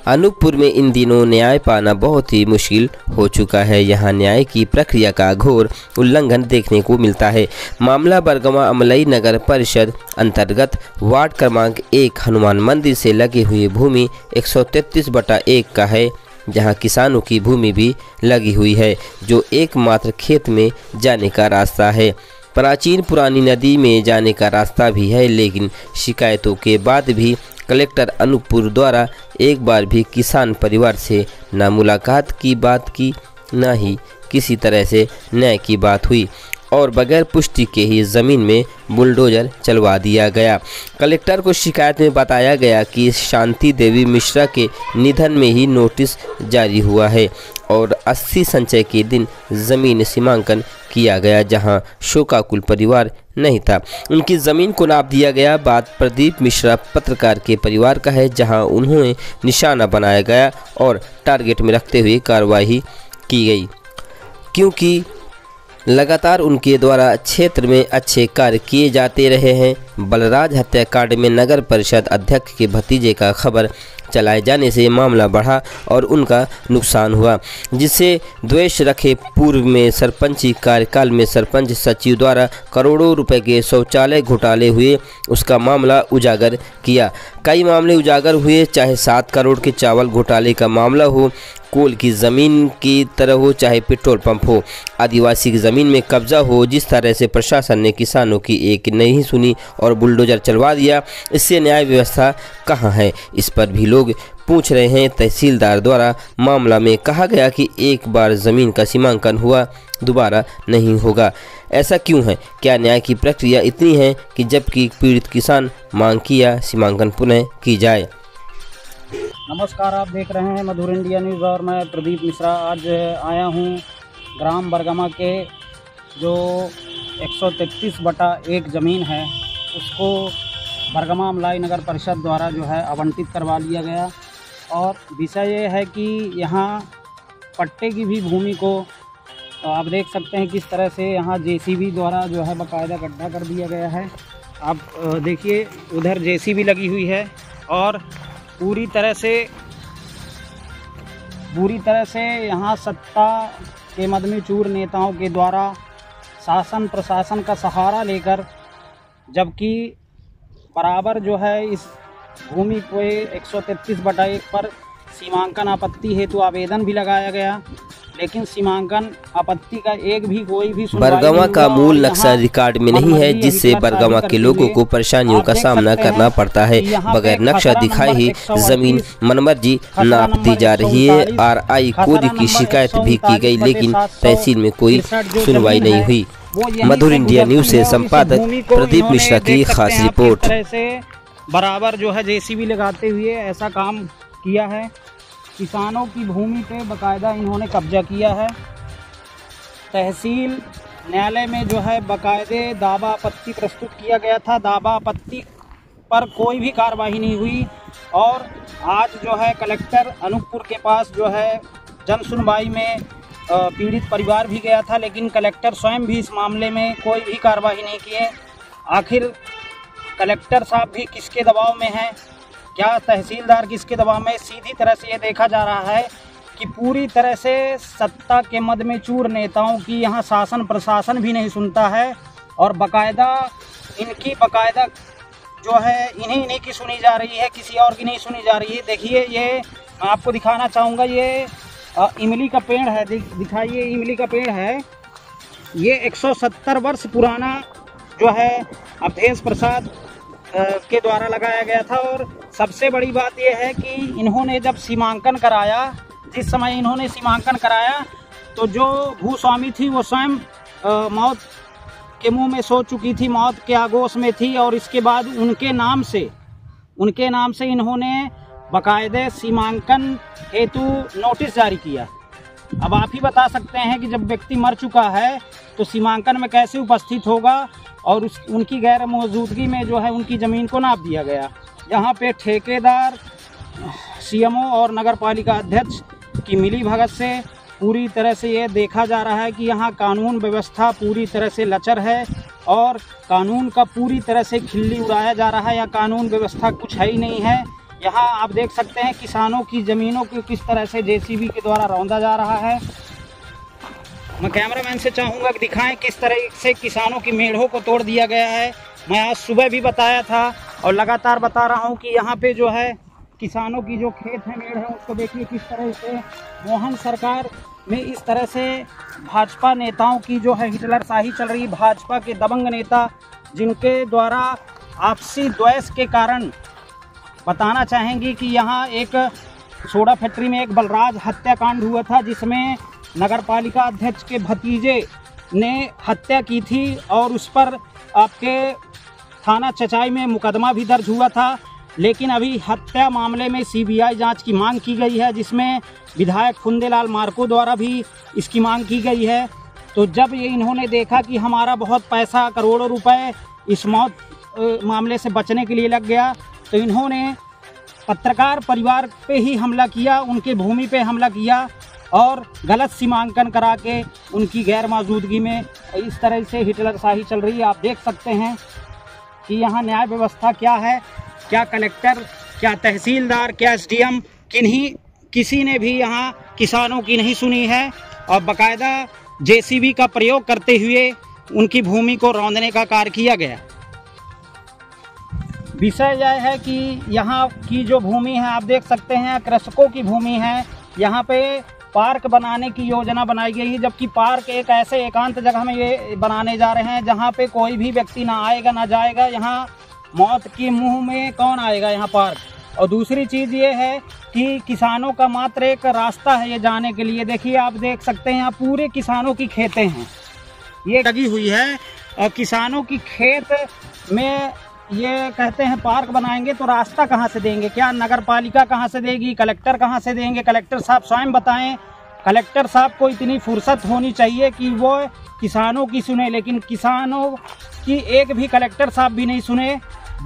अनूपपुर में इन दिनों न्याय पाना बहुत ही मुश्किल हो चुका है। यहाँ न्याय की प्रक्रिया का घोर उल्लंघन देखने को मिलता है। मामला बरगवां अमलई नगर परिषद अंतर्गत वार्ड क्रमांक 1 हनुमान मंदिर से लगी हुई भूमि 133/1 का है, जहां किसानों की भूमि भी लगी हुई है, जो एकमात्र खेत में जाने का रास्ता है। प्राचीन पुरानी नदी में जाने का रास्ता भी है, लेकिन शिकायतों के बाद भी कलेक्टर अनूपपुर द्वारा एक बार भी किसान परिवार से न मुलाकात की बात की, न ही किसी तरह से न्याय की बात हुई और बगैर पुष्टि के ही ज़मीन में बुलडोजर चलवा दिया गया। कलेक्टर को शिकायत में बताया गया कि शांति देवी मिश्रा के निधन में ही नोटिस जारी हुआ है और 80 संचय के दिन ज़मीन सीमांकन किया गया, जहां शोकाकुल परिवार नहीं था। उनकी ज़मीन को नाप दिया गया। बात प्रदीप मिश्रा पत्रकार के परिवार का है, जहां उन्हें निशाना बनाया गया और टारगेट में रखते हुए कार्रवाई की गई, क्योंकि लगातार उनके द्वारा क्षेत्र में अच्छे कार्य किए जाते रहे हैं। बलराज हत्याकांड में नगर परिषद अध्यक्ष के भतीजे का खबर चलाए जाने से मामला बढ़ा और उनका नुकसान हुआ, जिससे द्वेष रखे पूर्व में सरपंची कार्यकाल में सरपंच सचिव द्वारा करोड़ों रुपए के शौचालय घोटाले हुए, उसका मामला उजागर किया। कई मामले उजागर हुए, चाहे 7 करोड़ के चावल घोटाले का मामला हो, कोल की ज़मीन की तरह हो, चाहे पेट्रोल पंप हो, आदिवासी की ज़मीन में कब्जा हो। जिस तरह से प्रशासन ने किसानों की एक नहीं सुनी और बुलडोजर चलवा दिया, इससे न्याय व्यवस्था कहाँ है, इस पर भी लोग पूछ रहे हैं। तहसीलदार द्वारा मामला में कहा गया कि एक बार ज़मीन का सीमांकन हुआ, दोबारा नहीं होगा। ऐसा क्यों है? क्या न्याय की प्रक्रिया इतनी है कि जबकि पीड़ित किसान मांग किया सीमांकन पुनः की जाए? नमस्कार, आप देख रहे हैं मधुर इंडिया न्यूज़ और मैं प्रदीप मिश्रा। आज आया हूं ग्राम बरगवां के जो 133/1 ज़मीन है, उसको बरगवां अमलाई नगर परिषद द्वारा जो है आवंटित करवा लिया गया। और विषय ये है कि यहाँ पट्टे की भी भूमि को आप देख सकते हैं किस तरह से यहाँ जेसीबी द्वारा जो है बाकायदा गड्ढा कर दिया गया है। आप देखिए, उधर जेसीबी लगी हुई है और पूरी तरह से यहाँ सत्ता के मदमीचूर नेताओं के द्वारा शासन प्रशासन का सहारा लेकर, जबकि बराबर जो है इस भूमि को 133/1 पर सीमांकन आपत्ति हेतु आवेदन भी लगाया गया, लेकिन सीमांकन आपत्ति का कोई भी बरगवां का मूल नक्शा रिकॉर्ड में नहीं है, जिससे बरगवां के लोगों को परेशानियों का सामना करना पड़ता है। बगैर नक्शा दिखाए ही जमीन मनमर्जी नाप दी जा रही है। RI कोड की शिकायत भी की गई, लेकिन तहसील में कोई सुनवाई नहीं हुई। मधुर इंडिया न्यूज से संपादक प्रदीप मिश्रा की खास रिपोर्ट। बराबर जो है जेसीबी लगाते हुए ऐसा काम किया है। किसानों की भूमि पे बाकायदा इन्होंने कब्जा किया है। तहसील न्यायालय में जो है बाकायदे दावा आपत्ति प्रस्तुत किया गया था। दावा आपत्ति पर कोई भी कार्रवाई नहीं हुई और आज जो है कलेक्टर अनूपपुर के पास जो है जन सुनवाई में पीड़ित परिवार भी गया था, लेकिन कलेक्टर स्वयं भी इस मामले में कोई भी कार्रवाई नहीं किए। आखिर कलेक्टर साहब भी किसके दबाव में हैं? क्या तहसीलदार किसके दबाव में? सीधी तरह से ये देखा जा रहा है कि पूरी तरह से सत्ता के मद में चूर नेताओं की यहाँ शासन प्रशासन भी नहीं सुनता है और बाकायदा इनकी बाकायदा जो है इन्हीं की सुनी जा रही है, किसी और की नहीं सुनी जा रही है। देखिए, ये मैं आपको दिखाना चाहूँगा, ये इमली का पेड़ है। दिखाइए, इमली का पेड़ है। ये 170 वर्ष पुराना जो है अवधेश प्रसाद के द्वारा लगाया गया था। और सबसे बड़ी बात यह है कि इन्होंने जब सीमांकन कराया, जिस समय इन्होंने सीमांकन कराया, तो जो भूस्वामी थी वो स्वयं मौत के मुंह में सो चुकी थी, मौत के आगोश में थी। और इसके बाद उनके नाम से इन्होंने बाकायदे सीमांकन हेतु नोटिस जारी किया। अब आप ही बता सकते हैं कि जब व्यक्ति मर चुका है तो सीमांकन में कैसे उपस्थित होगा, और उनकी गैर मौजूदगी में जो है उनकी ज़मीन को नाप दिया गया। यहाँ पे ठेकेदार, CMO और नगर पालिका अध्यक्ष की मिली भगत से पूरी तरह से ये देखा जा रहा है कि यहाँ कानून व्यवस्था पूरी तरह से लचर है और कानून का पूरी तरह से खिल्ली उड़ाया जा रहा है, या कानून व्यवस्था कुछ है ही नहीं है। यहाँ आप देख सकते हैं किसानों की ज़मीनों को किस तरह से जेसीबी के द्वारा रौंदा जा रहा है। मैं कैमरामैन से चाहूँगा कि दिखाएं किस तरह से किसानों की मेढ़ों को तोड़ दिया गया है। मैं आज सुबह भी बताया था और लगातार बता रहा हूँ कि यहाँ पे जो है किसानों की जो खेत है, मेढ़ है, उसको देखिए किस तरह से मोहन सरकार में इस तरह से भाजपा नेताओं की जो है हिटलरशाही चल रही। भाजपा के दबंग नेता जिनके द्वारा आपसी द्वेष के कारण बताना चाहेंगे कि यहाँ एक सोडा फैक्ट्री में एक बलराज हत्याकांड हुआ था, जिसमें नगरपालिका अध्यक्ष के भतीजे ने हत्या की थी और उस पर आपके थाना चचाई में मुकदमा भी दर्ज हुआ था। लेकिन अभी हत्या मामले में सीबीआई जांच की मांग की गई है, जिसमें विधायक फुंदेलाल मार्को द्वारा भी इसकी मांग की गई है। तो जब ये इन्होंने देखा कि हमारा बहुत पैसा, करोड़ों रुपए इस मौत मामले से बचने के लिए लग गया, तो इन्होंने पत्रकार परिवार पे ही हमला किया, उनके भूमि पे हमला किया और गलत सीमांकन करा के उनकी गैर मौजूदगी में इस तरह से हिटलरशाही चल रही है। आप देख सकते हैं कि यहाँ न्याय व्यवस्था क्या है, क्या कलेक्टर, क्या तहसीलदार, क्या एसडीएम, किसी ने भी यहाँ किसानों की नहीं सुनी है और बाकायदा जेसीबी का प्रयोग करते हुए उनकी भूमि को रौंदने का कार्य किया गया। विषय यह है कि यहाँ की जो भूमि है आप देख सकते हैं कृषकों की भूमि है। यहाँ पे पार्क बनाने की योजना बनाई गई है, जबकि पार्क एक ऐसे एकांत जगह में ये बनाने जा रहे हैं जहाँ पे कोई भी व्यक्ति ना आएगा ना जाएगा। यहाँ मौत के मुंह में कौन आएगा यहाँ पार्क। और दूसरी चीज़ ये है कि किसानों का मात्र एक रास्ता है ये जाने के लिए। देखिए आप देख सकते हैं यहाँ पूरे किसानों की खेतें हैं, ये लगी हुई है और किसानों की खेत में ये कहते हैं पार्क बनाएंगे, तो रास्ता कहाँ से देंगे? क्या नगर पालिका कहाँ से देगी? कलेक्टर कहाँ से देंगे? कलेक्टर साहब स्वयं बताएं। कलेक्टर साहब को इतनी फुर्सत होनी चाहिए कि वो किसानों की सुने, लेकिन किसानों की एक भी कलेक्टर साहब भी नहीं सुने।